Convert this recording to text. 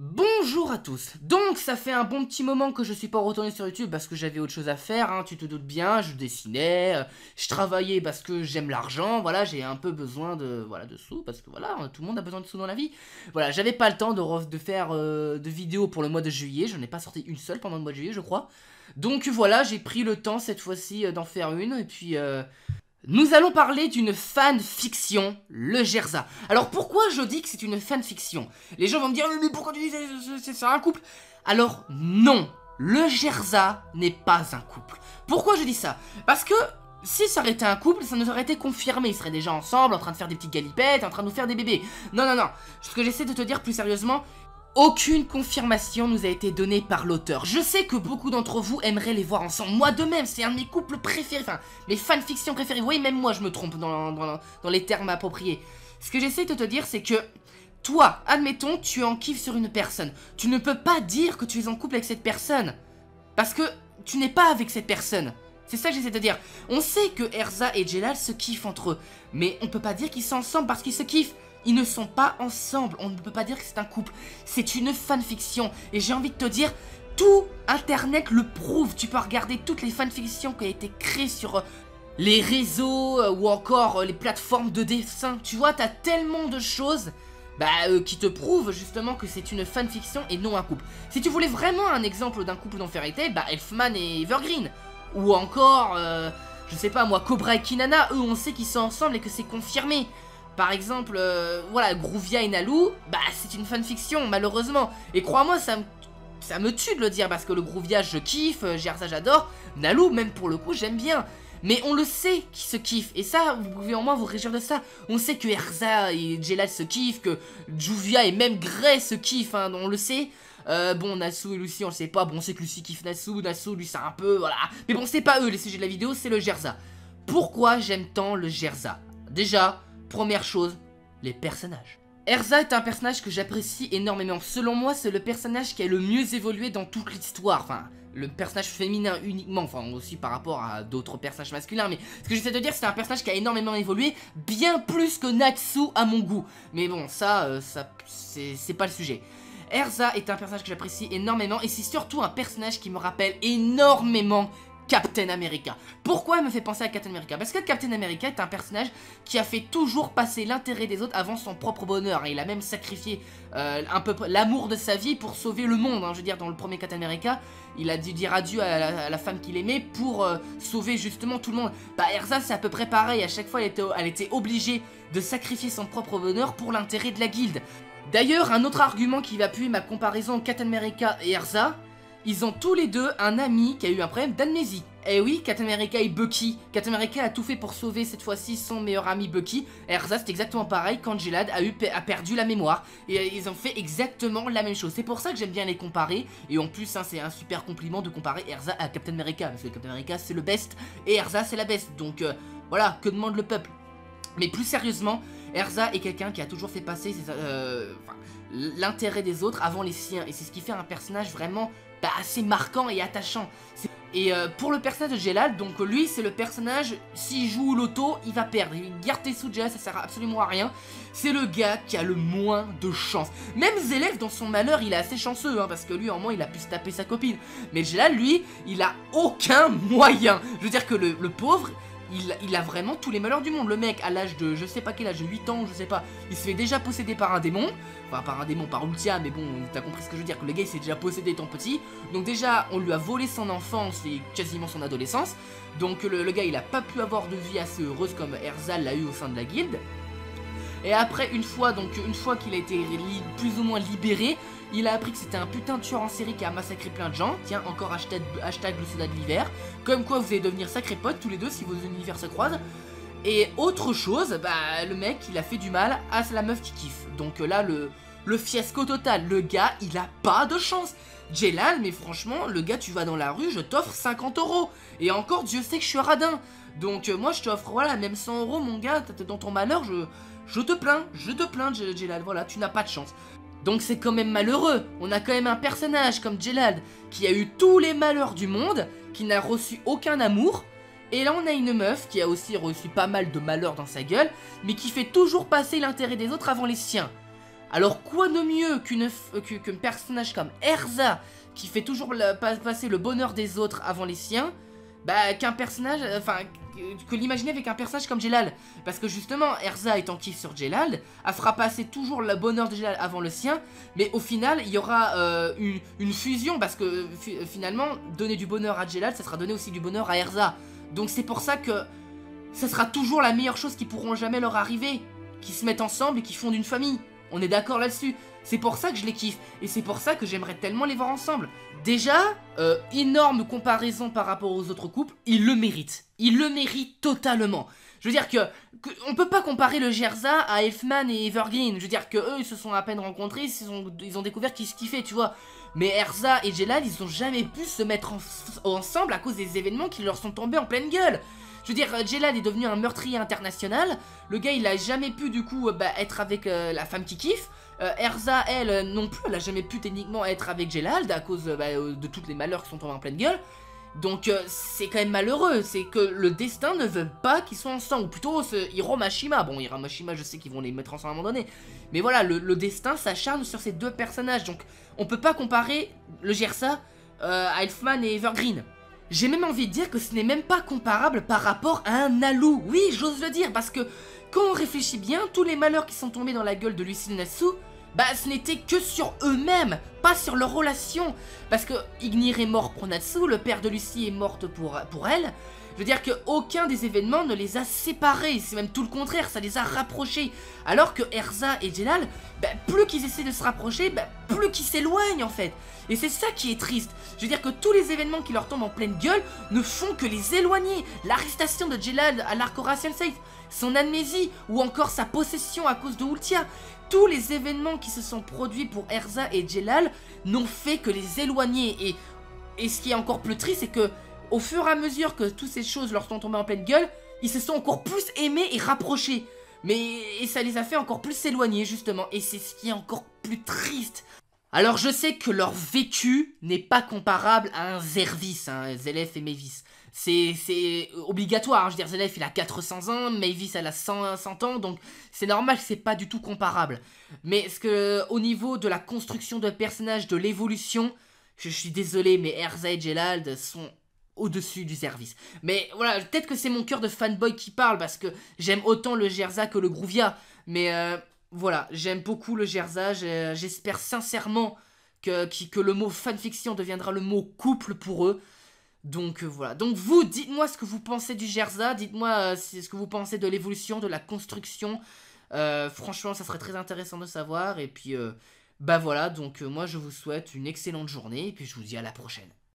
Bonjour à tous. Donc ça fait un bon petit moment que je suis pas retourné sur YouTube parce que j'avais autre chose à faire, hein, tu te doutes bien, je dessinais, je travaillais parce que j'aime l'argent, voilà, j'ai un peu besoin de sous parce que voilà, tout le monde a besoin de sous dans la vie. Voilà, j'avais pas le temps de faire de vidéos pour le mois de juillet, j'en ai pas sorti une seule pendant le mois de juillet je crois. Donc voilà, j'ai pris le temps cette fois-ci d'en faire une et puis nous allons parler d'une fanfiction, le Gerza. Alors pourquoi je dis que c'est une fanfiction? Les gens vont me dire mais pourquoi tu dis c'est un couple? Alors non, le Gerza n'est pas un couple. Pourquoi je dis ça? Parce que si ça aurait été un couple, ça nous aurait été confirmé. Ils seraient déjà ensemble, en train de faire des petites galipettes, en train de nous faire des bébés. Non, non, non. Ce que j'essaie de te dire plus sérieusement, aucune confirmation nous a été donnée par l'auteur. Je sais que beaucoup d'entre vous aimeraient les voir ensemble. Moi de même, c'est un de mes couples préférés, enfin, mes fanfictions préférées. Vous voyez, même moi je me trompe dans les termes appropriés. Ce que j'essaie de te dire, c'est que toi, admettons, tu en kiffes sur une personne. Tu ne peux pas dire que tu es en couple avec cette personne. Parce que tu n'es pas avec cette personne. C'est ça que j'essaie de dire. On sait que Erza et Jelal se kiffent entre eux. Mais on peut pas dire qu'ils sont ensemble parce qu'ils se kiffent. Ils ne sont pas ensemble, on ne peut pas dire que c'est un couple, c'est une fanfiction. Et j'ai envie de te dire, tout internet le prouve. Tu peux regarder toutes les fanfictions qui ont été créées sur les réseaux ou encore les plateformes de dessin. Tu vois, t'as tellement de choses qui te prouvent justement que c'est une fanfiction et non un couple. Si tu voulais vraiment un exemple d'un couple dans Fairy Tail, Elfman et Evergreen. Ou encore, je sais pas moi, Cobra et Kinana, eux on sait qu'ils sont ensemble et que c'est confirmé. Par exemple, voilà, Groovia et Nalu, c'est une fanfiction, malheureusement. Et crois-moi, ça me tue de le dire, parce que le Groovia, je kiffe, Gerza, j'adore. Nalu, même pour le coup, j'aime bien. Mais on le sait qu'ils se kiffent, et ça, vous pouvez au moins vous réjouir de ça. On sait que Erza et Jelal se kiffent, que Juvia et même Grey se kiffent, hein, on le sait. Bon, Nasu et Lucy, on le sait pas. Bon, on sait que Lucy kiffe Nasu, lui, c'est un peu, voilà. Mais bon, c'est pas eux, les sujets de la vidéo, c'est le Gerza. Pourquoi j'aime tant le Gerza? Déjà, première chose, les personnages. Erza est un personnage que j'apprécie énormément. Selon moi, c'est le personnage qui a le mieux évolué dans toute l'histoire. Enfin, le personnage féminin uniquement, enfin aussi par rapport à d'autres personnages masculins. Mais ce que j'essaie de dire, c'est un personnage qui a énormément évolué, bien plus que Natsu à mon goût. Mais bon, ça c'est pas le sujet. Erza est un personnage que j'apprécie énormément et c'est surtout un personnage qui me rappelle énormément Captain America. Pourquoi elle me fait penser à Captain America? Parce que Captain America est un personnage qui a fait toujours passer l'intérêt des autres avant son propre bonheur. Et il a même sacrifié un peu l'amour de sa vie pour sauver le monde. Hein. Je veux dire, dans le premier Captain America, il a dû dire adieu à la femme qu'il aimait pour sauver justement tout le monde. Erza, c'est à peu près pareil. À chaque fois, elle était obligée de sacrifier son propre bonheur pour l'intérêt de la guilde. D'ailleurs, un autre argument qui va appuyer ma comparaison Captain America et Erza, ils ont tous les deux un ami qui a eu un problème d'amnésie. Et oui, Captain America et Bucky. Captain America a tout fait pour sauver cette fois-ci son meilleur ami Bucky. Erza, c'est exactement pareil quand Jelad a perdu la mémoire. Et ils ont fait exactement la même chose. C'est pour ça que j'aime bien les comparer. Et en plus, hein, c'est un super compliment de comparer Erza à Captain America. Parce que Captain America, c'est le best. Et Erza, c'est la best. Donc voilà, que demande le peuple? Mais plus sérieusement, Erza est quelqu'un qui a toujours fait passer l'intérêt des autres avant les siens. Et c'est ce qui fait un personnage vraiment assez marquant et attachant. Et pour le personnage de Jelal, donc lui c'est le personnage, s'il joue au loto, il va perdre. Il garde tes sous, Jelal, ça sert absolument à rien. C'est le gars qui a le moins de chance. Même Zelef dans son malheur, il est assez chanceux, hein, parce que lui en moins il a pu se taper sa copine. Mais Jelal, lui, il a aucun moyen. Je veux dire que le pauvre, il a vraiment tous les malheurs du monde. Le mec, à l'âge de, je sais pas quel âge, 8 ans, je sais pas, il se fait déjà posséder par un démon. Enfin, par un démon, par Ultia, mais bon, t'as compris ce que je veux dire, que le gars, il s'est déjà possédé étant petit. Donc déjà, on lui a volé son enfance et quasiment son adolescence. Donc le gars, il a pas pu avoir de vie assez heureuse comme Erza l'a eu au sein de la guilde. Et après, une fois qu'il a été plus ou moins libéré, il a appris que c'était un putain de tueur en série qui a massacré plein de gens. Tiens, encore hashtag le soldat de l'hiver. Comme quoi, vous allez devenir sacrés potes tous les deux si vos univers se croisent. Et autre chose, le mec, il a fait du mal à la meuf qui kiffe. Donc là, le fiasco total. Le gars, il a pas de chance. Jelal, mais franchement, le gars, tu vas dans la rue, je t'offre 50 €. Et encore, Dieu sait que je suis radin. Donc moi, je t'offre, voilà, même 100 €, mon gars, dans ton malheur, je te plains, Jelal, voilà, tu n'as pas de chance. Donc c'est quand même malheureux. On a quand même un personnage comme Jelal qui a eu tous les malheurs du monde, qui n'a reçu aucun amour. Et là on a une meuf qui a aussi reçu pas mal de malheurs dans sa gueule, mais qui fait toujours passer l'intérêt des autres avant les siens. Alors quoi de mieux qu'un personnage comme Erza, qui fait toujours passer le bonheur des autres avant les siens, bah qu'un personnage, enfin, que l'imaginer avec un personnage comme Jelal. Parce que justement, Erza étant kiff sur Jelal, elle fera passer toujours le bonheur de Jelal avant le sien, mais au final, il y aura une fusion, parce que finalement, donner du bonheur à Jelal, ça sera donner aussi du bonheur à Erza. Donc c'est pour ça que ça sera toujours la meilleure chose qui pourront jamais leur arriver, qui se mettent ensemble et qui fondent une famille. On est d'accord là-dessus. C'est pour ça que je les kiffe. Et c'est pour ça que j'aimerais tellement les voir ensemble. Déjà, énorme comparaison par rapport aux autres couples. Ils le méritent. Ils le méritent totalement. Je veux dire on peut pas comparer le Gerza à Elfman et Evergreen. Je veux dire que eux, ils se sont à peine rencontrés. Ils ont découvert qu'ils se kiffaient, tu vois. Mais Erza et Jelal, ils ont jamais pu se mettre ensemble à cause des événements qui leur sont tombés en pleine gueule. Je veux dire, Jelal est devenu un meurtrier international. Le gars, il a jamais pu, du coup, être avec la femme qui kiffe. Erza, elle, non plus, elle a jamais pu techniquement être avec Jelal à cause de tous les malheurs qui sont tombés en pleine gueule. Donc, c'est quand même malheureux. C'est que le destin ne veut pas qu'ils soient ensemble. Ou plutôt, Hiro Mashima. Bon, Hiro Mashima, je sais qu'ils vont les mettre ensemble à un moment donné. Mais voilà, le destin s'acharne sur ces deux personnages. Donc, on peut pas comparer le Gersa à Elfman et Evergreen. J'ai même envie de dire que ce n'est même pas comparable par rapport à un Nalu. Oui, j'ose le dire, parce que quand on réfléchit bien, tous les malheurs qui sont tombés dans la gueule de Lucille Natsu, bah ce n'était que sur eux-mêmes, pas sur leur relation. Parce que Ignir est mort pour Natsu, le père de Lucie est mort pour elle. Je veux dire qu'aucun des événements ne les a séparés, c'est même tout le contraire, ça les a rapprochés. Alors que Erza et Jelal, bah, plus qu'ils essaient de se rapprocher, bah, plus qu'ils s'éloignent en fait. Et c'est ça qui est triste. Je veux dire que tous les événements qui leur tombent en pleine gueule ne font que les éloigner. L'arrestation de Jelal à l'Arc Sensei, son amnésie ou encore sa possession à cause de Ultia. Tous les événements qui se sont produits pour Erza et Jelal n'ont fait que les éloigner. Et ce qui est encore plus triste, c'est que au fur et à mesure que toutes ces choses leur sont tombées en pleine gueule, ils se sont encore plus aimés et rapprochés. Et ça les a fait encore plus s'éloigner justement. Et c'est ce qui est encore plus triste. Alors je sais que leur vécu n'est pas comparable à un Zervis, hein, Zelef et Mavis. C'est obligatoire, hein. Je veux dire, Zelef il a 400 ans, Mavis elle a 100 ans, donc c'est normal que c'est pas du tout comparable. Mais au niveau de la construction de personnages, de l'évolution, je suis désolé, mais Erza et Jelal sont au-dessus du service. Mais voilà, peut-être que c'est mon cœur de fanboy qui parle, parce que j'aime autant le Gerza que le Grouvia, mais voilà, j'aime beaucoup le Gerza, j'espère sincèrement que le mot fanfiction deviendra le mot couple pour eux. Donc voilà, donc vous, dites-moi ce que vous pensez du Gerza, dites-moi ce que vous pensez de l'évolution, de la construction. Franchement, ça serait très intéressant de savoir. Et puis, bah voilà, donc moi je vous souhaite une excellente journée, et puis je vous dis à la prochaine.